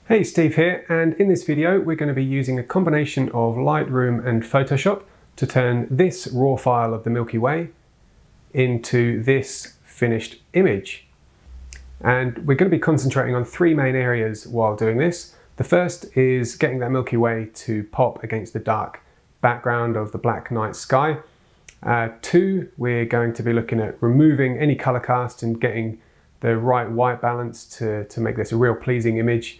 Hey, Steve here, and in this video we're going to be using a combination of Lightroom and Photoshop to turn this raw file of the Milky Way into this finished image. And we're going to be concentrating on three main areas while doing this. The first is getting that Milky Way to pop against the dark background of the black night sky. Two, we're going to be looking at removing any color cast and getting the right white balance to make this a real pleasing image.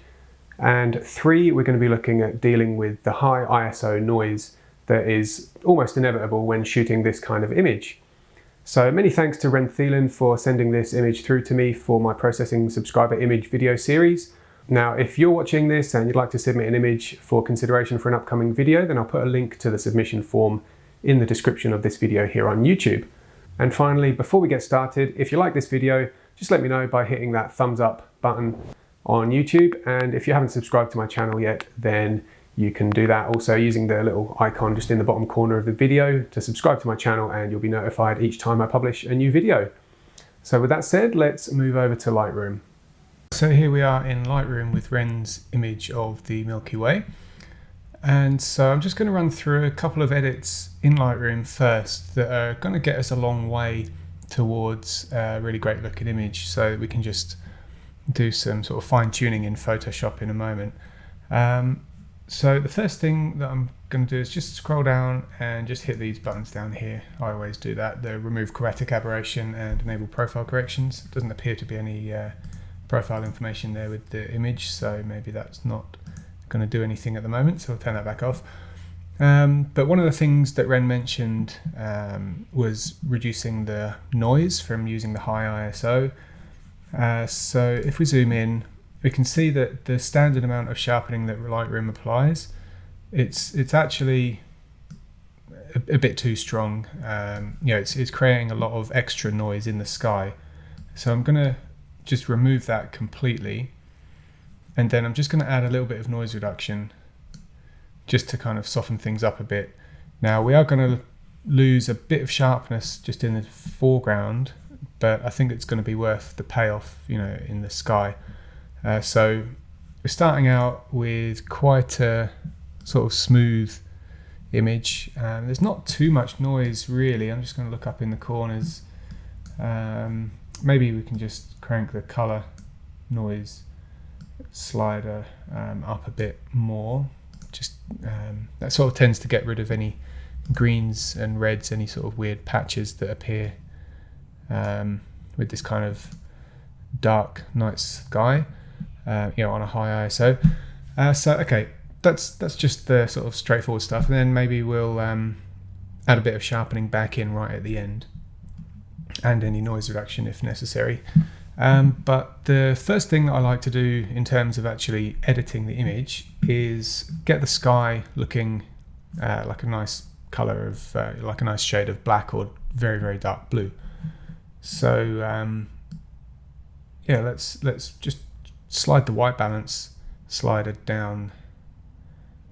And three, we're going to be looking at dealing with the high ISO noise that is almost inevitable when shooting this kind of image. So many thanks to Ren Thielen for sending this image through to me for my processing subscriber image video series. Now, if you're watching this and you'd like to submit an image for consideration for an upcoming video, then I'll put a link to the submission form in the description of this video here on YouTube. And finally, before we get started, if you like this video, just let me know by hitting that thumbs up button on YouTube, and if you haven't subscribed to my channel yet, then you can do that also using the little icon just in the bottom corner of the video to subscribe to my channel, and you'll be notified each time I publish a new video. So with that said, let's move over to Lightroom. So here we are in Lightroom with Ren's image of the Milky Way, and so I'm just going to run through a couple of edits in Lightroom first that are going to get us a long way towards a really great looking image, so that we can just do some sort of fine-tuning in Photoshop in a moment. So the first thing that I'm going to do is just scroll down and just hit these buttons down here. I always do that, the remove chromatic aberration and enable profile corrections. It doesn't appear to be any profile information there with the image, so maybe that's not going to do anything at the moment, so I'll turn that back off. But one of the things that Ren mentioned was reducing the noise from using the high ISO. So if we zoom in, we can see that the standard amount of sharpening that Lightroom applies, it's actually a bit too strong. It's creating a lot of extra noise in the sky. So I'm going to just remove that completely, and then I'm just going to add a little bit of noise reduction just to kind of soften things up a bit. Now we are going to lose a bit of sharpness just in the foreground, but I think it's going to be worth the payoff, in the sky. So we're starting out with quite a sort of smooth image. There's not too much noise really. I'm just going to look up in the corners. Maybe we can just crank the color noise slider up a bit more. Just that sort of tends to get rid of any greens and reds, any sort of weird patches that appear with this kind of dark night sky, on a high ISO. Okay, that's just the sort of straightforward stuff, and then maybe we'll add a bit of sharpening back in right at the end, and any noise reduction if necessary. But the first thing that I like to do in terms of actually editing the image is get the sky looking like a nice color of like a nice shade of black or very, very dark blue. So let's just slide the white balance slider down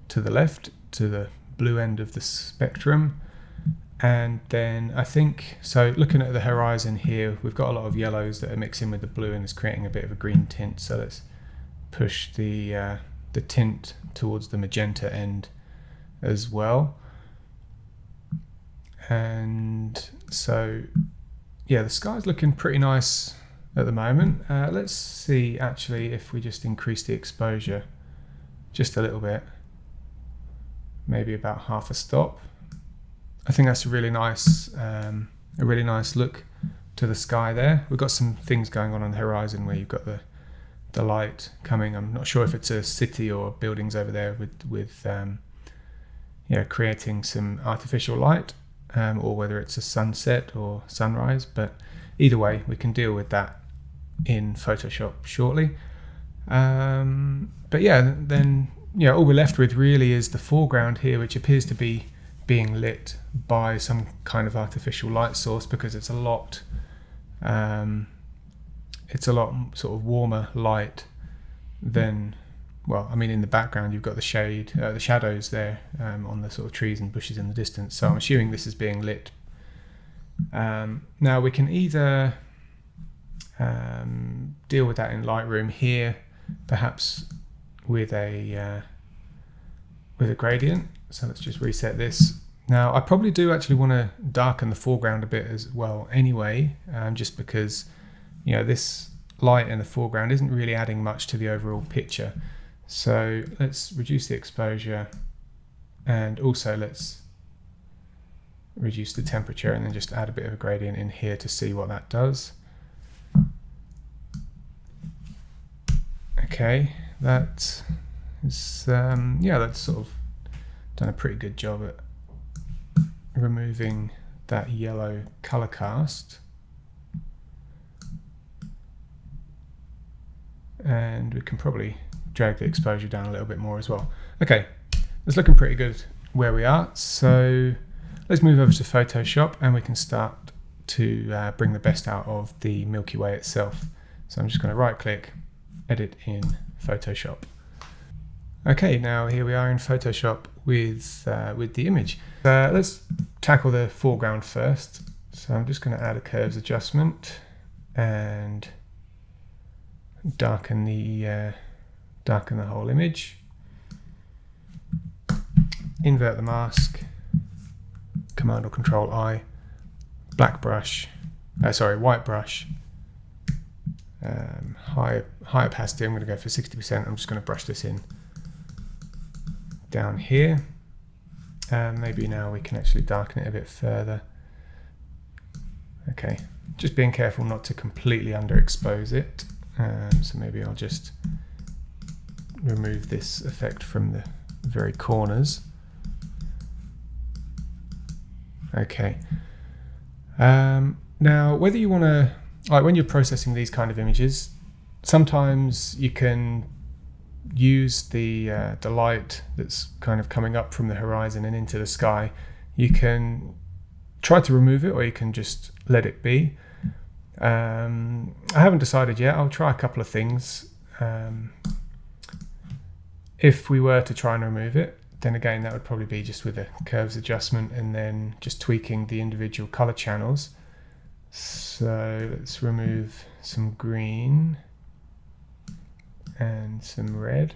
to the left to the blue end of the spectrum, and then I think, so looking at the horizon here, we've got a lot of yellows that are mixing with the blue and it's creating a bit of a green tint, so let's push the tint towards the magenta end as well. And so the sky's looking pretty nice at the moment. Let's see actually if we just increase the exposure just a little bit, maybe about half a stop. I think that's a really nice look to the sky there. We've got some things going on the horizon where you've got the light coming. I'm not sure if it's a city or buildings over there with creating some artificial light, or whether it's a sunset or sunrise, but either way we can deal with that in Photoshop shortly. But then all we're left with really is the foreground here, which appears to be being lit by some kind of artificial light source, because it's a lot sort of warmer light than, in the background you've got the shadows there on the sort of trees and bushes in the distance, so I'm assuming this is being lit. Now we can either deal with that in Lightroom here, perhaps with a gradient. So let's just reset this. Now I probably do actually want to darken the foreground a bit as well anyway, just because, you know, this light in the foreground isn't really adding much to the overall picture. So let's reduce the exposure, and also let's reduce the temperature, and then just add a bit of a gradient in here to see what that does. Okay, that is yeah, that's sort of done a pretty good job at removing that yellow color cast. And we can probably drag the exposure down a little bit more as well. Okay, it's looking pretty good where we are. So let's move over to Photoshop, and we can start to bring the best out of the Milky Way itself. So I'm just going to right click, edit in Photoshop. Okay, now here we are in Photoshop with the image. Let's tackle the foreground first. So I'm just going to add a curves adjustment and darken the whole image. Invert the mask, Command or Control I, white brush, high opacity. I'm going to go for 60%. I'm just going to brush this in down here. Maybe now we can actually darken it a bit further. Okay, just being careful not to completely underexpose it. So maybe I'll just remove this effect from the very corners. Okay. Now, whether you want to, like when you're processing these kind of images, sometimes you can use the light that's kind of coming up from the horizon and into the sky. You can try to remove it, or you can just let it be. I haven't decided yet. I'll try a couple of things. If we were to try and remove it, then again that would probably be just with a curves adjustment and then just tweaking the individual color channels. So let's remove some green and some red.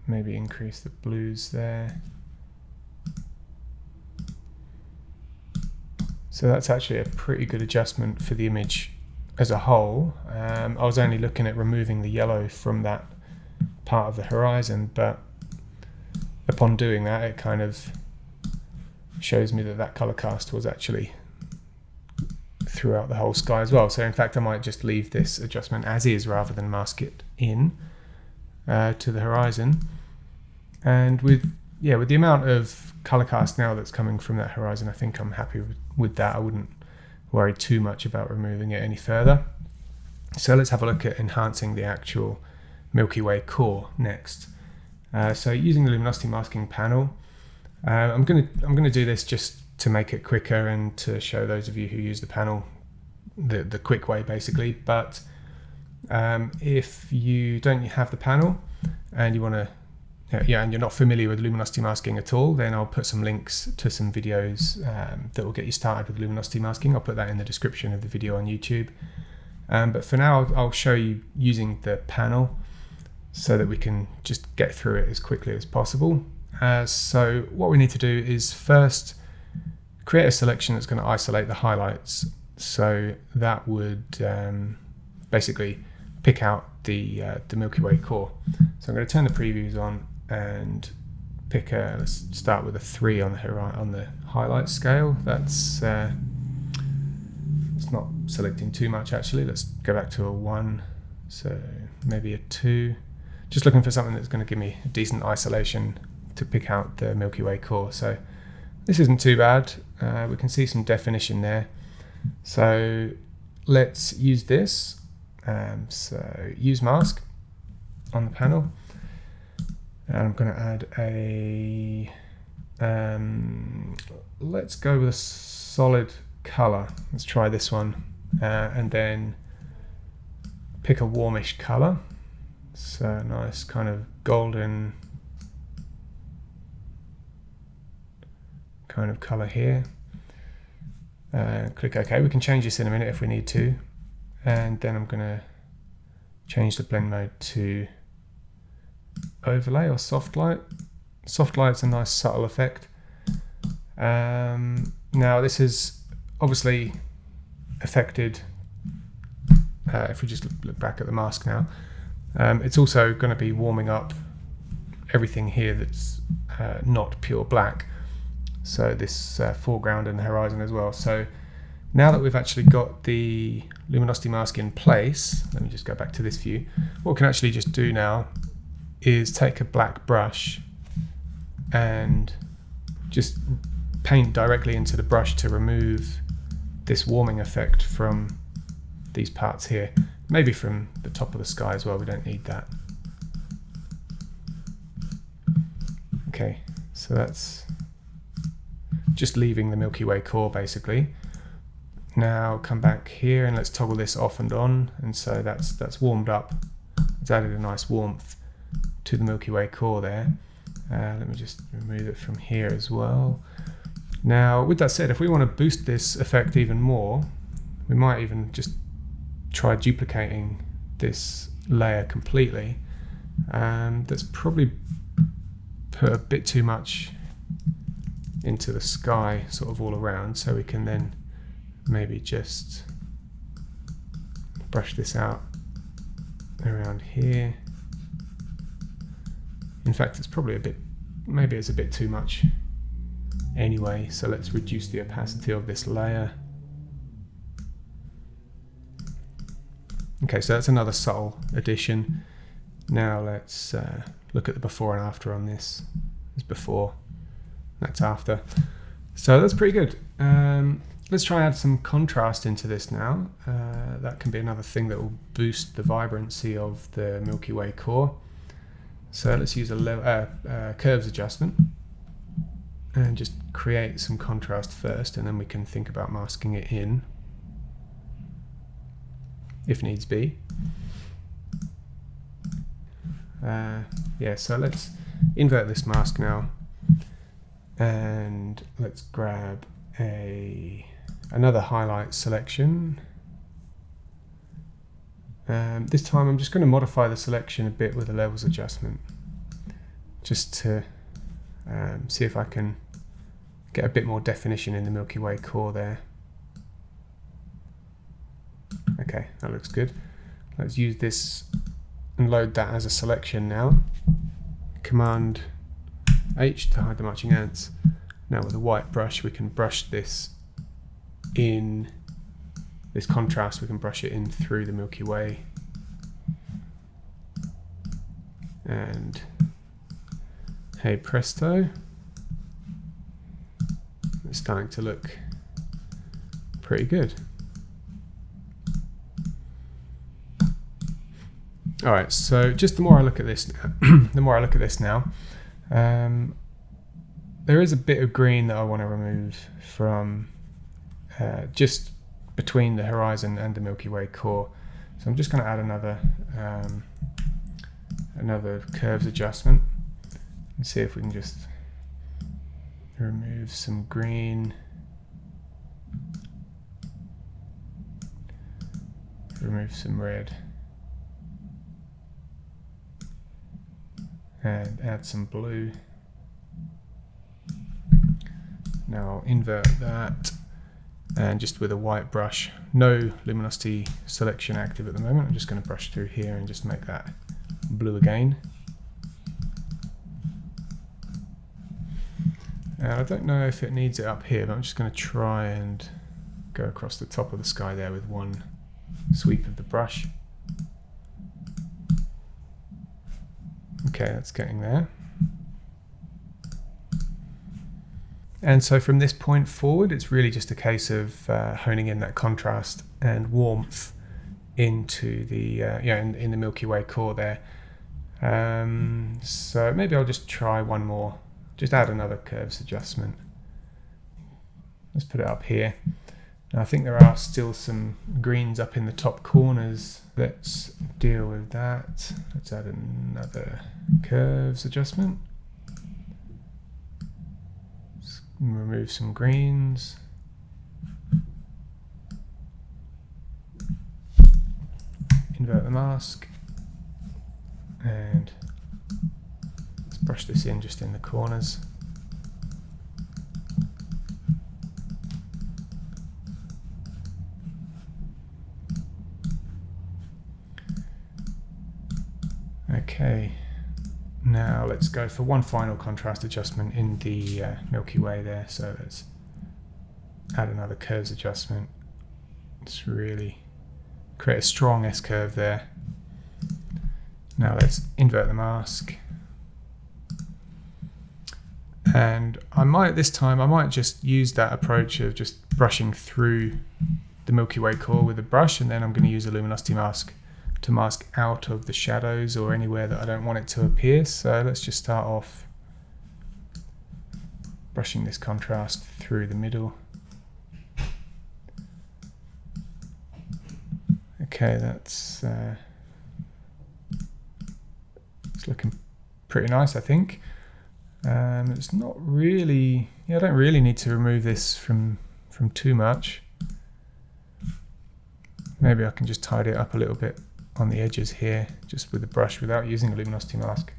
Maybe increase the blues there. So that's actually a pretty good adjustment for the image as a whole. I was only looking at removing the yellow from that part of the horizon, but upon doing that, it kind of shows me that that color cast was actually throughout the whole sky as well. So in fact, I might just leave this adjustment as is rather than mask it in to the horizon. And with the amount of color cast now that's coming from that horizon, I think I'm happy with that. I wouldn't worry too much about removing it any further. So let's have a look at enhancing the actual Milky Way core next. So using the luminosity masking panel, I'm gonna do this just to make it quicker and to show those of you who use the panel the quick way basically. But if you don't have the panel and you want to and you're not familiar with luminosity masking at all, then I'll put some links to some videos that will get you started with luminosity masking. I'll put that in the description of the video on YouTube. But for now, I'll show you using the panel so that we can just get through it as quickly as possible. So what we need to do is first create a selection that's going to isolate the highlights. So that would basically pick out the Milky Way core. So I'm going to turn the previews on and pick let's start with a 3 on the highlight scale. That's it's not selecting too much actually. Let's go back to a 1, so maybe a 2. Just looking for something that's going to give me a decent isolation to pick out the Milky Way core. So this isn't too bad. We can see some definition there. So let's use this. So use mask on the panel. And I'm going to add a, let's go with a solid color. Let's try this one. And then pick a warmish color. So nice kind of golden kind of color here. Click OK. We can change this in a minute if we need to. and then I'm going to change the blend mode to overlay or soft light. Soft light's a nice subtle effect. Now this is obviously affected, if we just look back at the mask now, it's also going to be warming up everything here that's not pure black, so this foreground and the horizon as well. So now that we've actually got the luminosity mask in place, let me just go back to this view. What we can actually just do now is take a black brush and just paint directly into the brush to remove this warming effect from these parts here. Maybe from the top of the sky as well, we don't need that. Okay, so that's just leaving the Milky Way core basically. Now come back here and let's toggle this off and on, and so that's warmed up. It's added a nice warmth to the Milky Way core there. Let me just remove it from here as well. Now with that said, if we want to boost this effect even more, we might even just try duplicating this layer completely. That's probably put a bit too much into the sky sort of all around, so we can then maybe just brush this out around here. In fact, it's probably a bit, maybe it's a bit too much anyway, so let's reduce the opacity of this layer. Okay, so that's another subtle addition. Now let's look at the before and after on this. It's before, that's after. So that's pretty good. Let's try and add some contrast into this now. That can be another thing that will boost the vibrancy of the Milky Way core. So let's use a curves adjustment and just create some contrast first, and then we can think about masking it in if needs be. Yeah, so let's invert this mask now, and let's grab another highlight selection. This time I'm just going to modify the selection a bit with a levels adjustment, just to see if I can get a bit more definition in the Milky Way core there. Okay, that looks good. Let's use this and load that as a selection now. Command H to hide the marching ants. Now with a white brush we can brush this in, this contrast, we can brush it in through the Milky Way. And hey presto, it's starting to look pretty good. All right, so just the more I look at this now, there is a bit of green that I want to remove from just between the horizon and the Milky Way core. So I'm just going to add another curves adjustment and see if we can just remove some green, remove some red, and add some blue. Now I'll invert that, and just with a white brush, no luminosity selection active at the moment, I'm just going to brush through here and just make that blue again. And I don't know if it needs it up here, but I'm just going to try and go across the top of the sky there with one sweep of the brush. Okay, that's getting there. And so from this point forward, it's really just a case of honing in that contrast and warmth into the in the Milky Way core there. So maybe I'll just try one more, just add another curves adjustment. Let's put it up here. Now I think there are still some greens up in the top corners. Let's deal with that. Let's add another curves adjustment. Let's remove some greens. invert the mask, and let's brush this in just in the corners. Okay, now let's go for one final contrast adjustment in the Milky Way there. So let's add another curves adjustment. Let's really create a strong S-curve there. Now let's invert the mask. And this time I might just use that approach of just brushing through the Milky Way core with a brush, and then I'm going to use a luminosity mask to mask out of the shadows or anywhere that I don't want it to appear. So let's just start off brushing this contrast through the middle. Okay, that's it's looking pretty nice, I think. It's not really, I don't really need to remove this from too much. Maybe I can just tidy it up a little bit on the edges here, just with the brush without using a luminosity mask.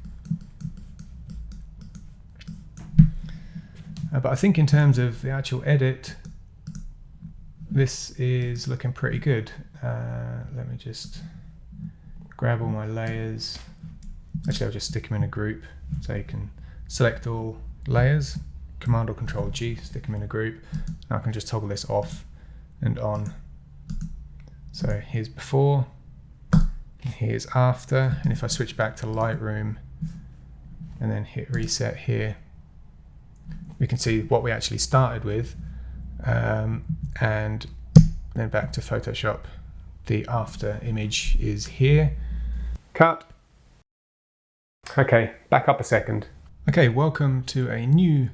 But I think in terms of the actual edit, this is looking pretty good. Let me just grab all my layers. Actually, I'll just stick them in a group, so you can select all layers, Command or Control G, stick them in a group. Now I can just toggle this off and on. So here's before, and here's after, and if I switch back to Lightroom and then hit reset here, we can see what we actually started with, and then back to Photoshop. The after image is here. Cut. Okay, back up a second. Okay, welcome to a new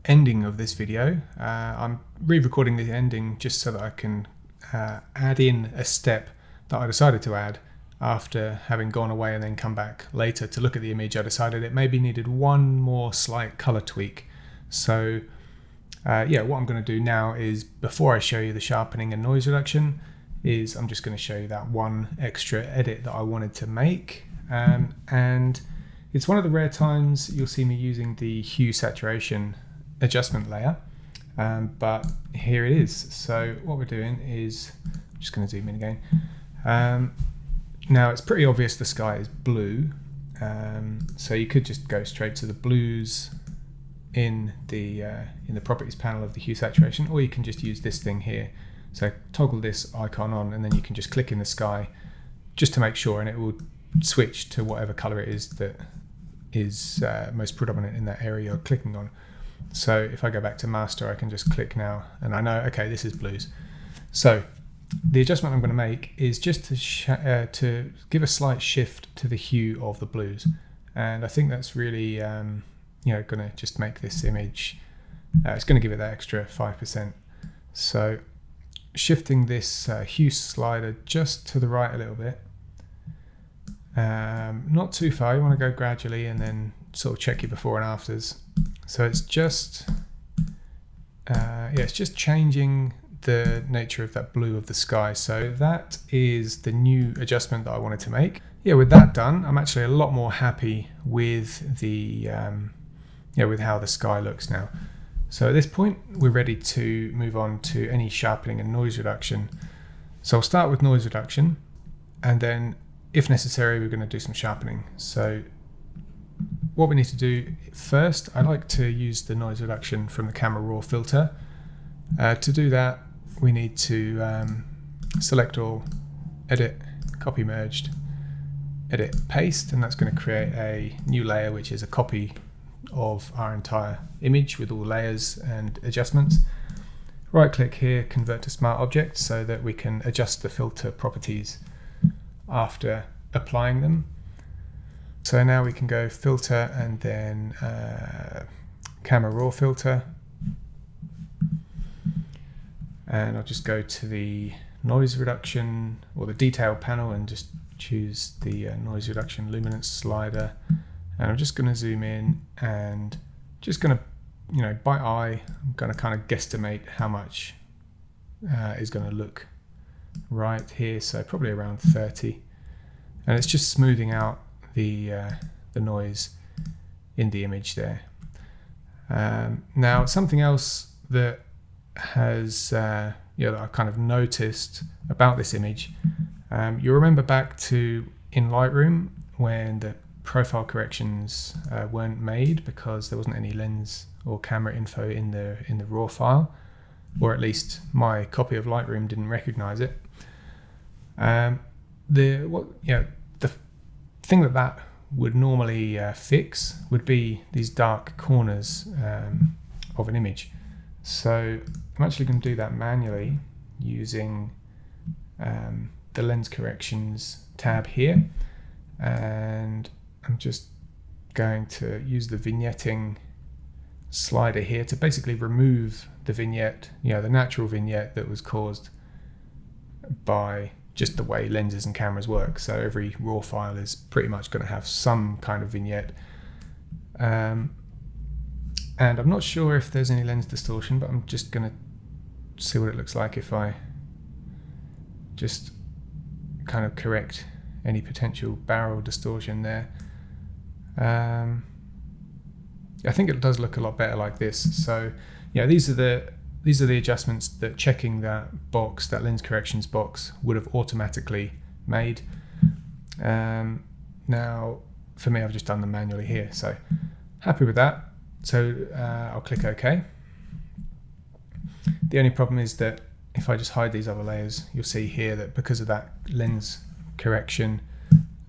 ending of this video. I'm re-recording the ending just so that I can add in a step that I decided to add after having gone away and then come back later to look at the image. I decided it maybe needed one more slight color tweak. So yeah, what I'm going to do now is, before I show you the sharpening and noise reduction, is I'm just going to show you that one extra edit that I wanted to make. And it's one of the rare times you'll see me using the hue saturation adjustment layer, but here it is. So what we're doing is, I'm just going to zoom in again. Now it's pretty obvious the sky is blue, so you could just go straight to the blues in the properties panel of the hue saturation, or you can just use this thing here. So toggle this icon on, and then you can just click in the sky just to make sure, and it will switch to whatever color it is that is most predominant in that area you're clicking on. So if I go back to master, I can just click now, and I know, okay, this is blues. So the adjustment I'm going to make is just to give a slight shift to the hue of the blues, and I think that's really going to just make this image, it's going to give it that extra 5%. So shifting this hue slider just to the right a little bit, not too far. You want to go gradually and then sort of check your before and afters. So it's just it's just changing the nature of that blue of the sky. So that is the new adjustment that I wanted to make. Yeah, with that done, I'm actually a lot more happy with the with how the sky looks now. So at this point, we're ready to move on to any sharpening and noise reduction. So I'll start with noise reduction, and then if necessary, we're going to do some sharpening. So what we need to do first, I like to use the noise reduction from the camera raw filter. To do that, we need to select all, edit, copy merged, edit paste, and that's going to create a new layer, which is a copy of our entire image with all layers and adjustments. Right click here, convert to smart object, so that we can adjust the filter properties after applying them. So now we can go filter and then camera raw filter, and I'll just go to the noise reduction or the detail panel and just choose the noise reduction luminance slider, and I'm just going to zoom in and just going to, by eye, I'm going to kind of guesstimate how much is going to look right here. So probably around 30. and it's just smoothing out the noise in the image there. Now, something else that has that I kind of noticed about this image, you remember back to in Lightroom when the profile corrections weren't made because there wasn't any lens or camera info in the raw file, or at least my copy of Lightroom didn't recognize it. The thing that would normally fix would be these dark corners of an image. So I'm actually going to do that manually using the lens corrections tab here, and I'm just going to use the vignetting slider here to basically remove the vignette, the natural vignette that was caused by just the way lenses and cameras work. So every raw file is pretty much going to have some kind of vignette. And I'm not sure if there's any lens distortion, but I'm just going to see what it looks like if I just kind of correct any potential barrel distortion there. I think it does look a lot better like this. So these are the adjustments that checking that box, that lens corrections box, would have automatically made. Now for me, I've just done them manually here, so happy with that. So I'll click OK. The only problem is that if I just hide these other layers, you'll see here that because of that lens correction,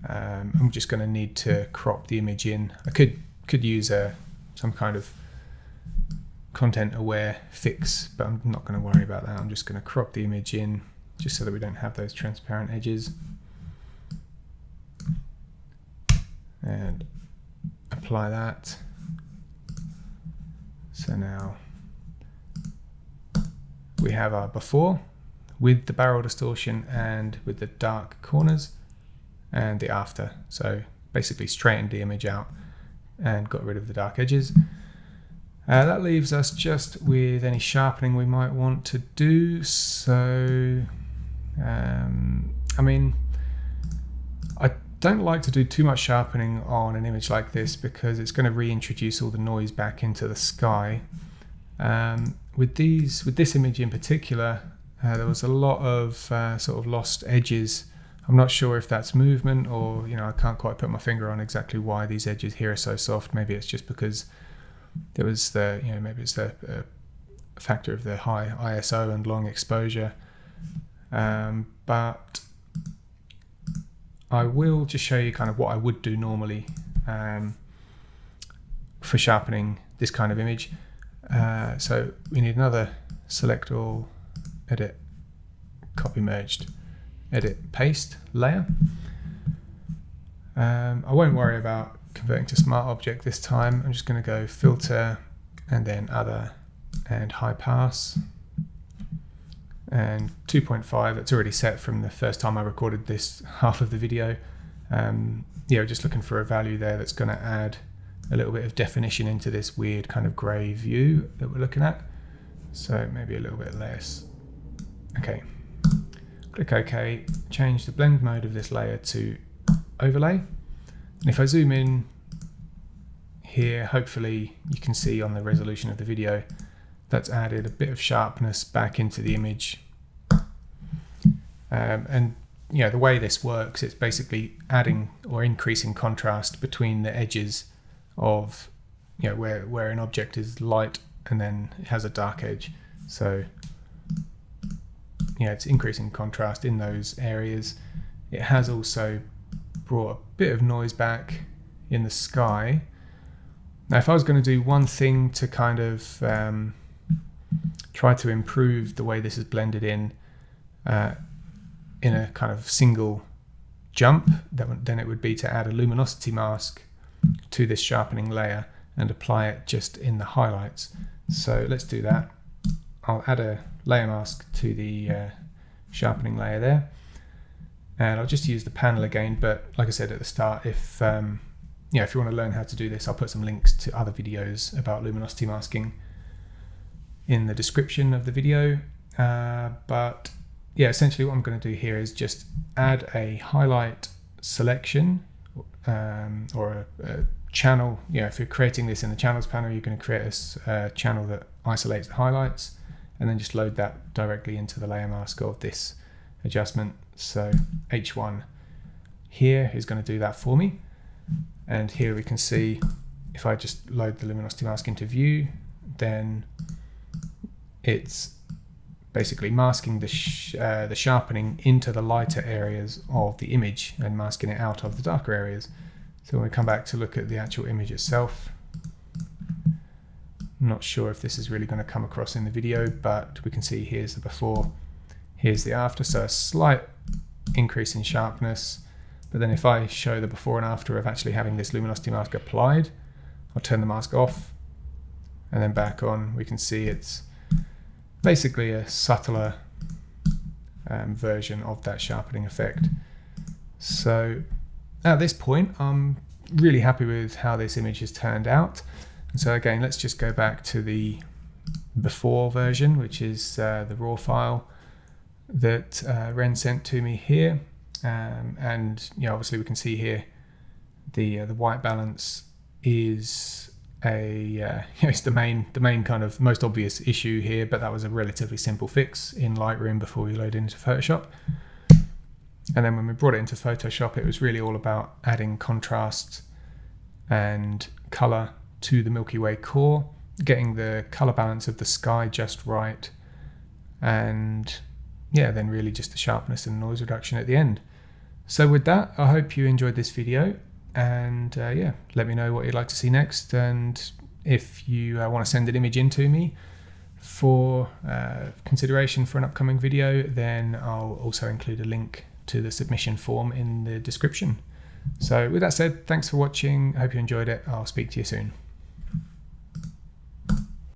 I'm just going to need to crop the image in. I could use some kind of content aware fix, but I'm not going to worry about that. I'm just going to crop the image in just so that we don't have those transparent edges, and apply that. So now we have our before with the barrel distortion and with the dark corners, and the after. So basically straightened the image out and got rid of the dark edges. That leaves us just with any sharpening we might want to do. So I mean, I don't like to do too much sharpening on an image like this because it's going to reintroduce all the noise back into the sky. With this image in particular, there was a lot of sort of lost edges. I'm not sure if that's movement or, I can't quite put my finger on exactly why these edges here are so soft. Maybe it's just because there was maybe it's the factor of the high ISO and long exposure. But I will just show you kind of what I would do normally for sharpening this kind of image. So we need another select all, edit, copy merged, edit, paste layer. I won't worry about converting to smart object this time. I'm just going to go filter and then other and high pass and 2.5. It's already set from the first time I recorded this half of the video. Just looking for a value there that's going to add a little bit of definition into this weird kind of grey view that we're looking at. So maybe a little bit less. Okay. Click OK, change the blend mode of this layer to overlay. And if I zoom in here, hopefully you can see on the resolution of the video, that's added a bit of sharpness back into the image. The way this works, it's basically adding or increasing contrast between the edges of, where an object is light and then it has a dark edge. So it's increasing contrast in those areas. It has also brought a bit of noise back in the sky. Now, if I was going to do one thing to kind of try to improve the way this is blended in a kind of single jump, then it would be to add a luminosity mask to this sharpening layer and apply it just in the highlights. So let's do that. I'll add a layer mask to the sharpening layer there, and I'll just use the panel again. But like I said at the start, if you want to learn how to do this, I'll put some links to other videos about luminosity masking in the description of the video. But essentially what I'm going to do here is just add a highlight selection or a channel. If you're creating this in the channels panel, you're going to create a channel that isolates the highlights, and then just load that directly into the layer mask of this adjustment. So H1 here is going to do that for me. And here we can see, if I just load the luminosity mask into view, then it's basically masking the sharpening into the lighter areas of the image and masking it out of the darker areas. So when we come back to look at the actual image itself, I'm not sure if this is really going to come across in the video, but we can see here's the before, here's the after, so a slight increase in sharpness. But then if I show the before and after of actually having this luminosity mask applied, I'll turn the mask off and then back on, we can see it's basically a subtler version of that sharpening effect. So at this point, I'm really happy with how this image has turned out. And so again, let's just go back to the before version, which is the raw file that Ren sent to me here. And obviously we can see here the white balance is it's the main kind of most obvious issue here, but that was a relatively simple fix in Lightroom before we load it into Photoshop. And then when we brought it into Photoshop, it was really all about adding contrast and color to the Milky Way core, getting the color balance of the sky just right, and then really just the sharpness and noise reduction at the end. So with that, I hope you enjoyed this video, and let me know what you'd like to see next, and if you want to send an image in to me for consideration for an upcoming video, then I'll also include a link to the submission form in the description. So with that said, thanks for watching, I hope you enjoyed it, I'll speak to you soon.